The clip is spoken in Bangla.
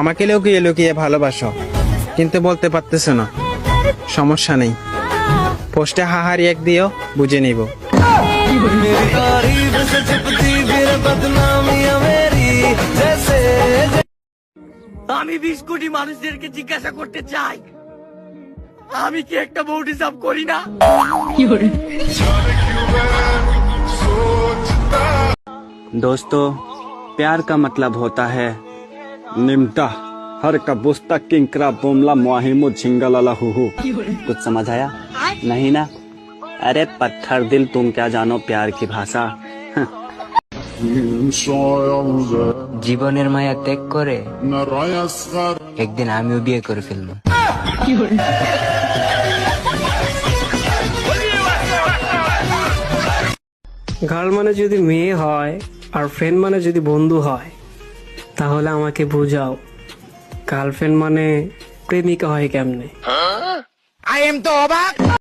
আমাকে লুকিয়ে লুকিয়ে ভালোবাসো, কিন্তু বলতে পারতেছো না। সমস্যা নেই, পোস্টে হাহারি এক দিও, বুঝে নিব। আমি 20 কোটি মানুষদেরকে জিজ্ঞাসা করতে চাই, আমি কি একটা বউ ডিজার্ভ করি না? दोस्तों, प्यार का मतलब होता है निमटा हर का बुस्ता किंकरा बोमला मुआहिमो झिंगलाला हुहू। कुछ समझ आया? नहीं ना? अरे पत्थर दिल, तुम क्या जानो प्यार की भाषा। জীবনের মায়া ত্যাগ করে একদিন আমিও বিয়ে করে ফেলবো। গার্ল মানে যদি মেয়ে হয় আর ফ্রেন্ড মানে যদি বন্ধু হয়, তাহলে আমাকে বুঝাও গার্লফ্রেন্ড মানে প্রেমিকা হয় কেমনে।